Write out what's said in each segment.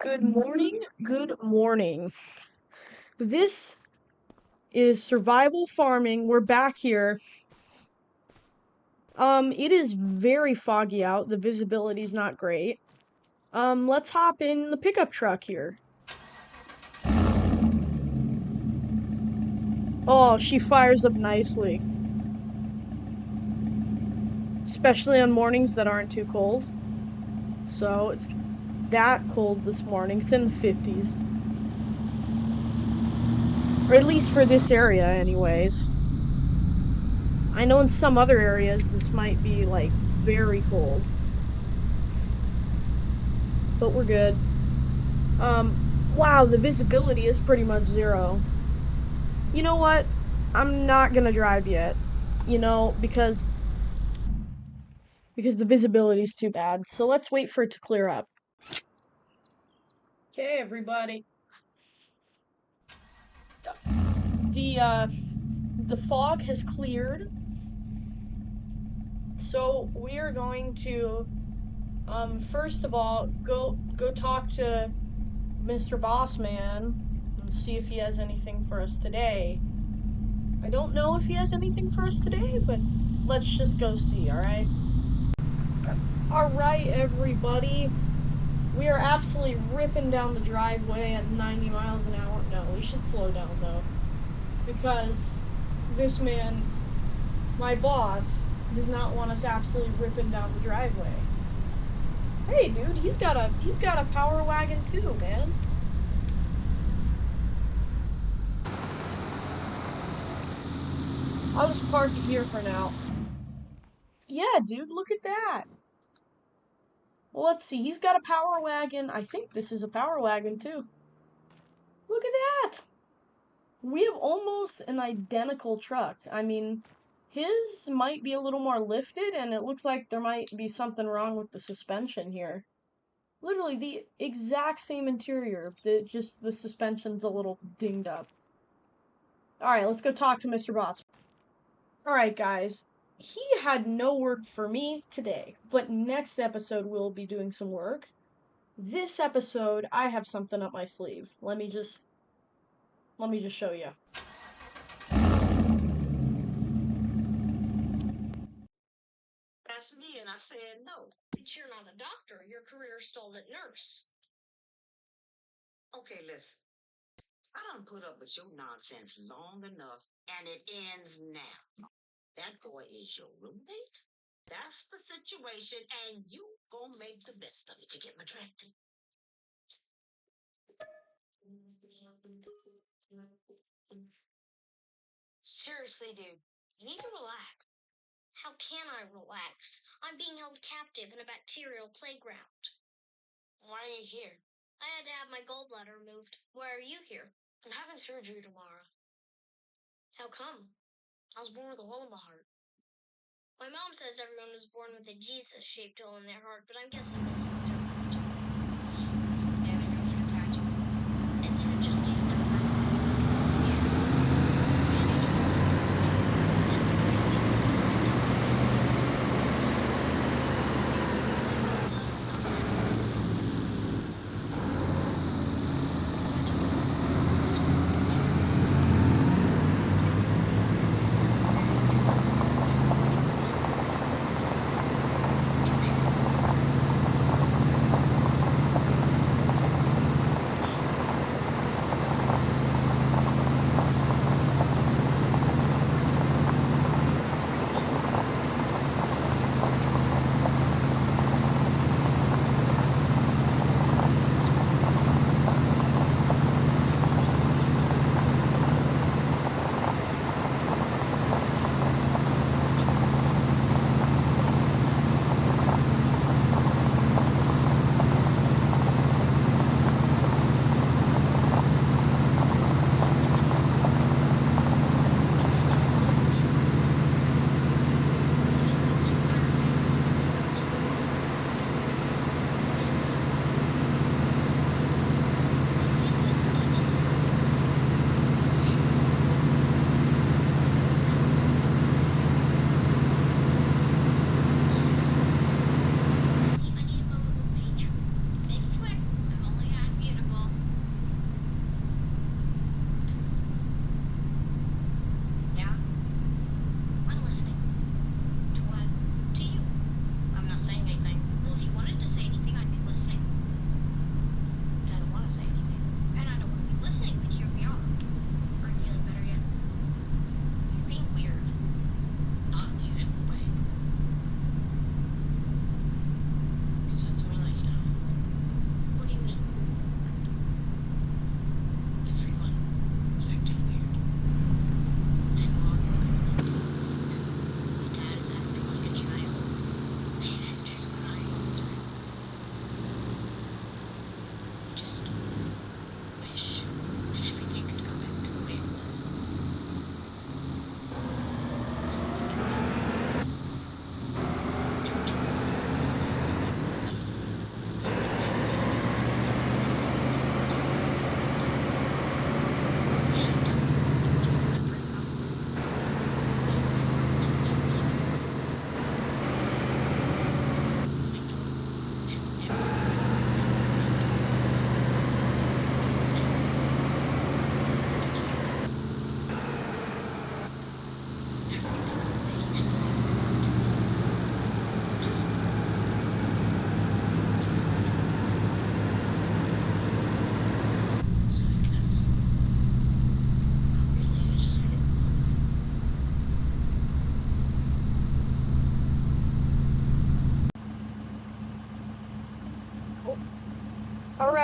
Good morning, good morning. This is survival farming. We're back here. It is very foggy out. The visibility's not great. Let's hop in the pickup truck here. Oh, she fires up nicely. Especially on mornings that aren't too cold. So, it's that cold this morning. It's in the 50s. Or at least for this area, anyways. I know in some other areas this might be, like, very cold. But we're good. Wow, the visibility is pretty much zero. You know what? I'm not gonna drive yet. Because the visibility is too bad. So let's wait for it to clear up. Okay, everybody. The fog has cleared. So we are going to first of all go talk to Mr. Bossman and see if he has anything for us today. I don't know if he has anything for us today, but let's just go see, alright? Alright, everybody. We are absolutely ripping down the driveway at 90 miles an hour. No, we should slow down, though. Because this man, my boss, does not want us absolutely ripping down the driveway. Hey, dude, he's got a power wagon, too, man. I'll just park it here for now. Yeah, dude, look at that. Well, let's see. He's got a power wagon. I think this is a power wagon, too. Look at that. We have almost an identical truck. I mean, his might be a little more lifted, and it looks like there might be something wrong with the suspension here. Literally the exact same interior, just the suspension's a little dinged up. Alright, let's go talk to Mr. Boss. Alright, guys. He had no work for me today, but next episode we'll be doing some work. This episode, I have something up my sleeve. Let me just show you. Asked me and I said no. But you're not a doctor. Your career's stalled at nurse. Okay, listen. I done put up with your nonsense long enough, and it ends now. That boy is your roommate. That's the situation, and you gonna make the best of it. You get my drift? Seriously, dude, you need to relax. How can I relax? I'm being held captive in a bacterial playground. Why are you here? I had to have my gallbladder removed. Why are you here? I'm having surgery tomorrow. How come? I was born with a hole in my heart. My mom says everyone was born with a Jesus-shaped hole in their heart, but I'm guessing this is different. Yeah, they're gonna catch it. And then it just stays there forever.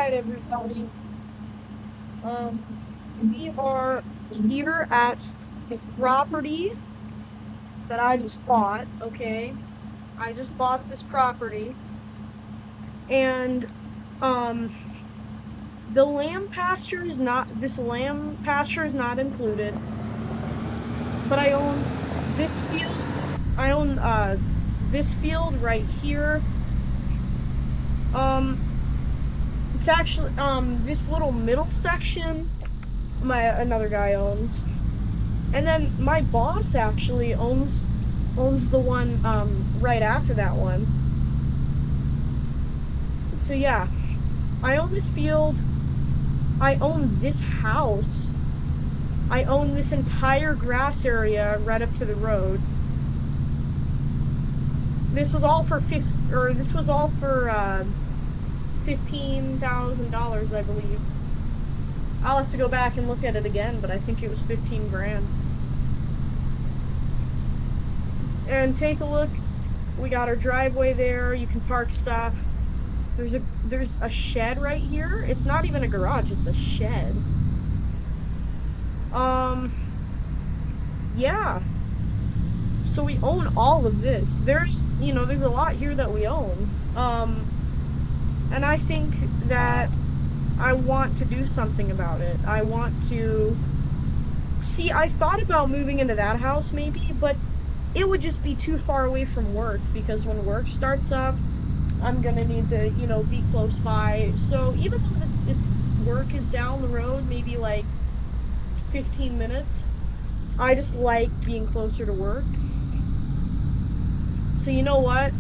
right, everybody. We are here at the property that I just bought, okay? I just bought this property, and um the lamb pasture is not included, but I own this field. I own this field right here. Um it's actually this little middle section my another guy owns. And then my boss actually owns the one right after that one. So yeah, I own this field. I own this house. I own this entire grass area right up to the road. This was all for $15,000, I believe. I'll have to go back and look at it again, but I think it was 15 grand. And take a look. We got our driveway there. You can park stuff. There's a shed right here. It's not even a garage, it's a shed. Um yeah. So we own all of this. There's a lot here that we own. And I think that I want to do something about it. I want to see, I thought about moving into that house maybe, but it would just be too far away from work because when work starts up, I'm gonna need to, be close by. So even though this it's work is down the road, maybe like 15 minutes, I just like being closer to work. So you know what?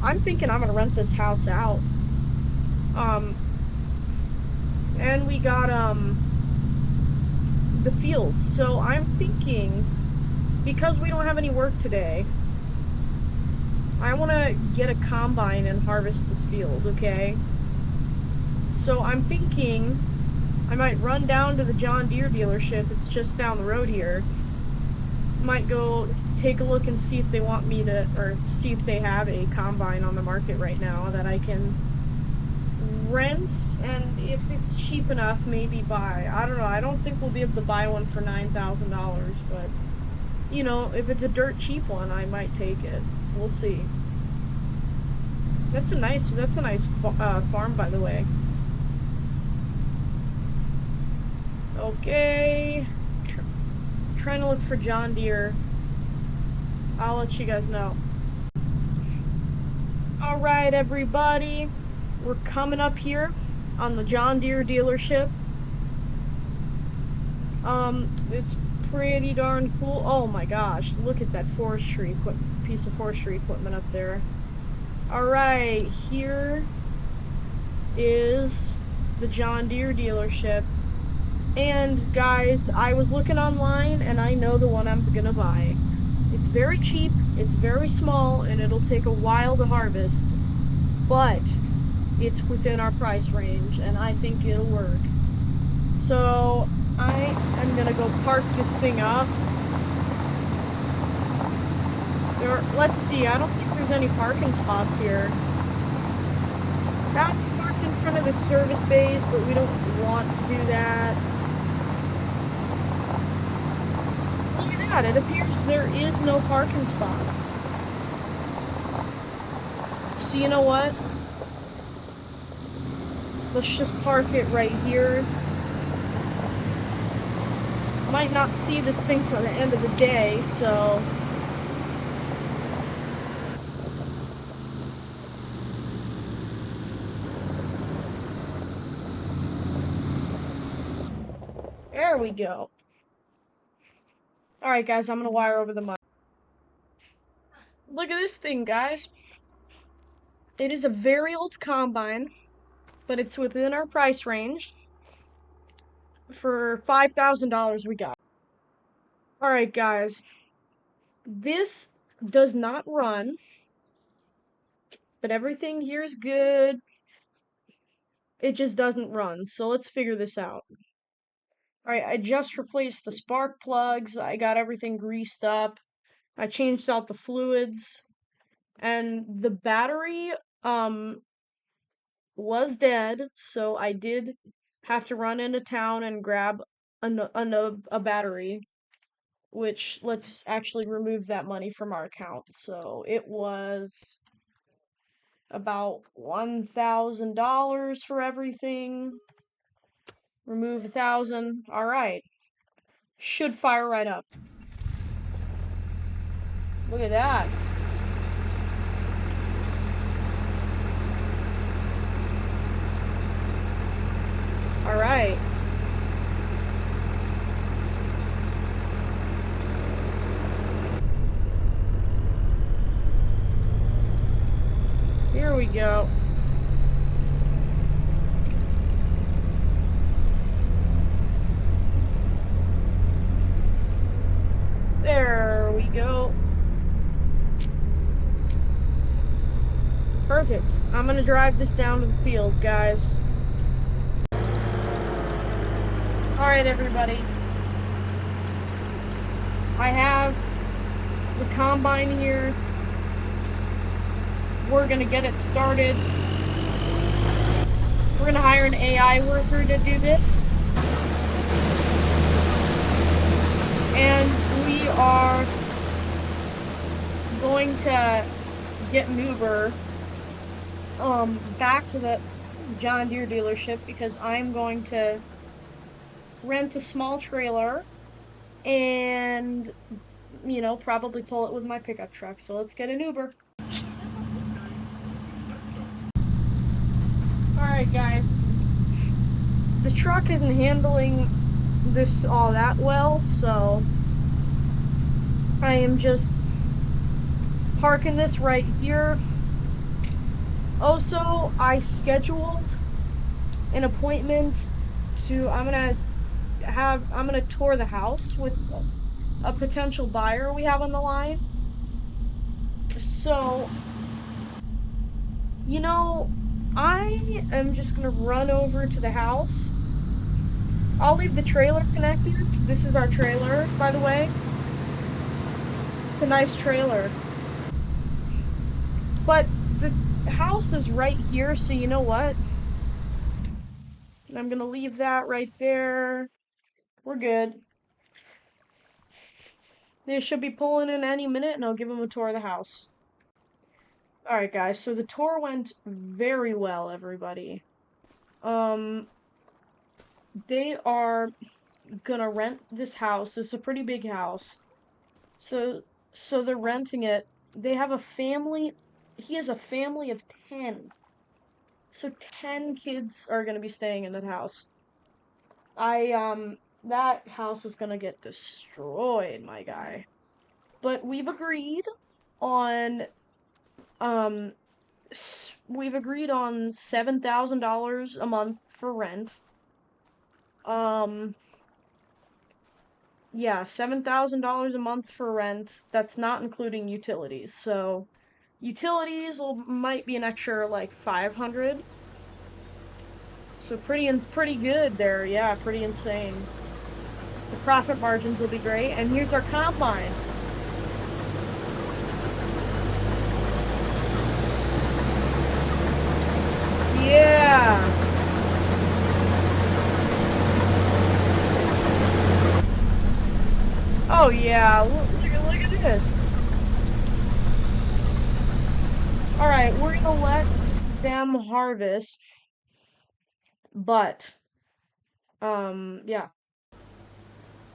I'm thinking I'm gonna rent this house out. Um, and we got the field. So I'm thinking because we don't have any work today, I want to get a combine and harvest this field, okay? So I'm thinking I might run down to the John Deere dealership. It's just down the road here. Might go take a look and see if they want me to, or see if they have a combine on the market right now that I can rent, and if it's cheap enough, maybe buy. I don't know. I don't think we'll be able to buy one for $9,000, but if it's a dirt cheap one, I might take it. We'll see. That's a nice farm, by the way. Okay. Trying to look for John Deere. I'll let you guys know. All right, everybody. We're coming up here on the John Deere dealership. It's pretty darn cool. Oh my gosh, look at that piece of forestry equipment up there. All right, here is the John Deere dealership. And guys, I was looking online and I know the one I'm gonna buy. It's very cheap, it's very small, and it'll take a while to harvest, but it's within our price range and I think it'll work. So I am gonna go park this thing up. Let's see, I don't think there's any parking spots here. That's parked in front of the service bays, but we don't want to do that. Look at that, it appears there is no parking spots. So you know what? Let's just park it right here. Might not see this thing till the end of the day, so there we go. Alright guys, I'm gonna wire over the mic. Look at this thing, guys. It is a very old combine, but it's within our price range. For $5,000 we got. Alright guys, this does not run, but everything here is good. It just doesn't run, so let's figure this out. Alright, I just replaced the spark plugs, I got everything greased up, I changed out the fluids, and the battery, was dead, so I did have to run into town and grab a battery, which let's actually remove that money from our account. So it was about $1,000 for everything. Remove 1,000. All right. Should fire right up. Look at that. All right. Here we go. There we go. Perfect. I'm gonna drive this down to the field, guys. Alright, everybody. I have the combine here. We're gonna get it started. We're gonna hire an AI worker to do this. And we are going to get an Uber back to the John Deere dealership because I'm going to rent a small trailer and probably pull it with my pickup truck. So let's get an Uber. Alright, guys. The truck isn't handling this all that well, so I am just parking this right here. Also, I scheduled an appointment to I'm gonna tour the house with a potential buyer we have on the line. So, I am just gonna run over to the house. I'll leave the trailer connected. This is our trailer, by the way. It's a nice trailer. But the house is right here, so you know what? I'm gonna leave that right there. We're good. They should be pulling in any minute, and I'll give them a tour of the house. Alright, guys, so the tour went very well, everybody. They are gonna rent this house. This is a pretty big house. So, so they're renting it. They have a family. He has a family of 10. So 10 kids are gonna be staying in that house. That house is gonna get destroyed, my guy. But on, um, we've agreed on $7,000 a month for rent. Um, yeah, $7,000 a month for rent. That's not including utilities. So might be an extra like 500. So pretty good there. Yeah, pretty insane. The profit margins will be great. And here's our combine. Yeah. Oh yeah. Look at this. All right, we're gonna let them harvest, but yeah.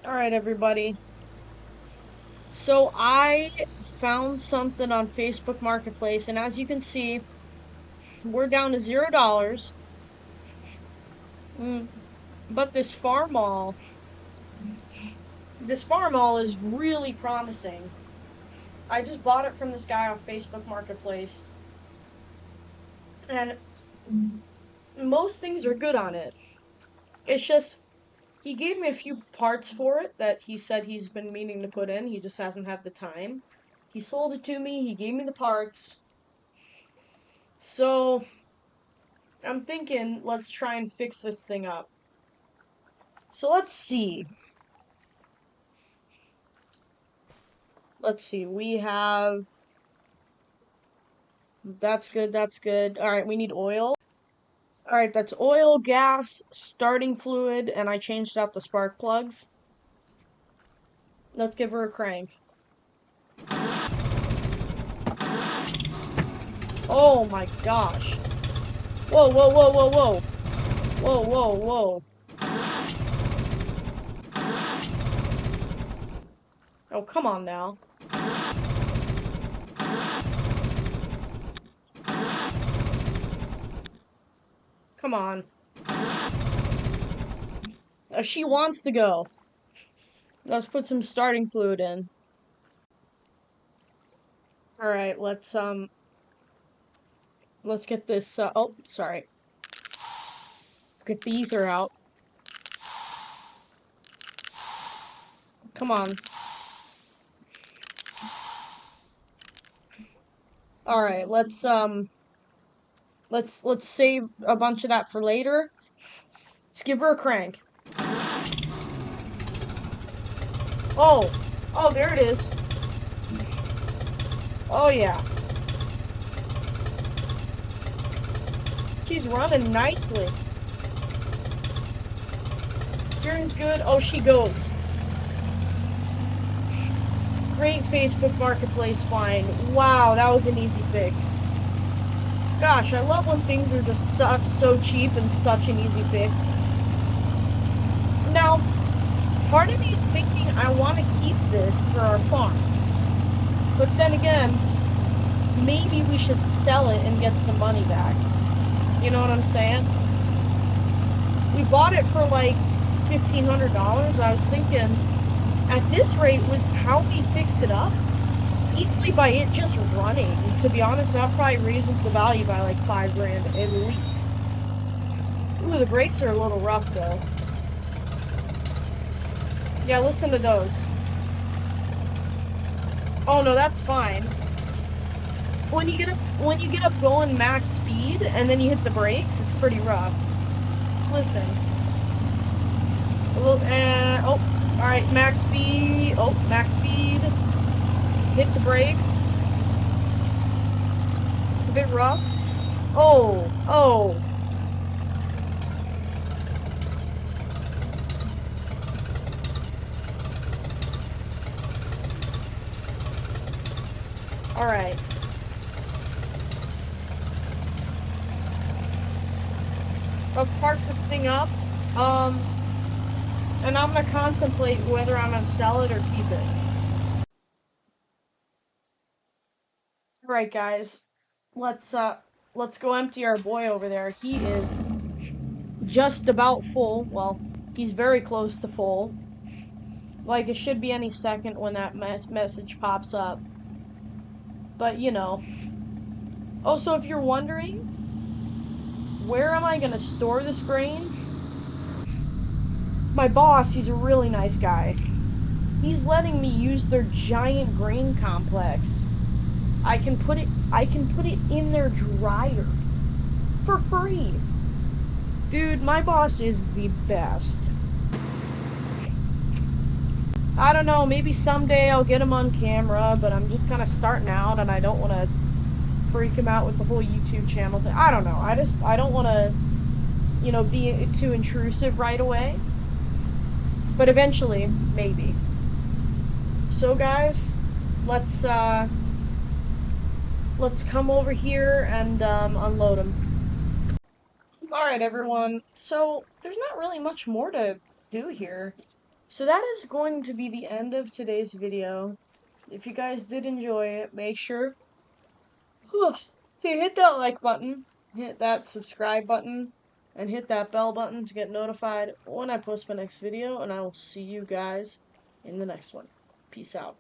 All right, everybody. So I found something on Facebook Marketplace, and as you can see, we're down to $0. Mm, but this farm mall is really promising. I just bought it from this guy on Facebook Marketplace, and most things are good on it. It's just he gave me a few parts for it that he said he's been meaning to put in. He just hasn't had the time. He sold it to me. He gave me the parts. So I'm thinking, let's try and fix this thing up. So let's see. Let's see. We have. That's good. That's good. All right. We need oil. Alright, that's oil, gas, starting fluid, and I changed out the spark plugs. Let's give her a crank. Oh my gosh. Whoa, whoa, whoa, whoa, whoa. Whoa, whoa, whoa. Oh, come on now. Come on. She wants to go. Let's put some starting fluid in. Alright, let's get this, oh, sorry. Get the ether out. Come on. Alright, let's save a bunch of that for later. Let's give her a crank. Oh! Oh, there it is. Oh, yeah. She's running nicely. Steering's good. Oh, she goes. Great Facebook Marketplace find. Wow, that was an easy fix. Gosh, I love when things are just so cheap and such an easy fix. Now, part of me is thinking I want to keep this for our farm. But then again, maybe we should sell it and get some money back. You know what I'm saying? We bought it for like $1,500. I was thinking, at this rate, with how we fixed it up, easily by it just running, to be honest, that probably raises the value by like 5 grand at least. Ooh, the brakes are a little rough though. Yeah, listen to those. Oh no, that's fine. When you get up going max speed and then you hit the brakes, it's pretty rough. Listen. Oh, all right, max speed. Oh, max speed. Hit the brakes. It's a bit rough. Oh, oh. All right. Let's park this thing up. Um, and I'm gonna contemplate whether I'm gonna sell it or keep it. All right, guys. Let's go empty our boy over there. He is just about full. Well, he's very close to full. Like, it should be any second when that message pops up. But, you know. Also, if you're wondering, where am I gonna store this grain? My boss, he's a really nice guy. He's letting me use their giant grain complex. I can put it in their dryer for free. Dude, my boss is the best. I don't know, maybe someday I'll get him on camera, but I'm just kind of starting out and I don't want to freak him out with the whole YouTube channel thing. I don't know. I don't want to, be too intrusive right away. But eventually, maybe. So guys, let's let's come over here and unload him. Alright everyone, so there's not really much more to do here. So that is going to be the end of today's video. If you guys did enjoy it, make sure to hit that like button, hit that subscribe button, and hit that bell button to get notified when I post my next video, and I will see you guys in the next one. Peace out.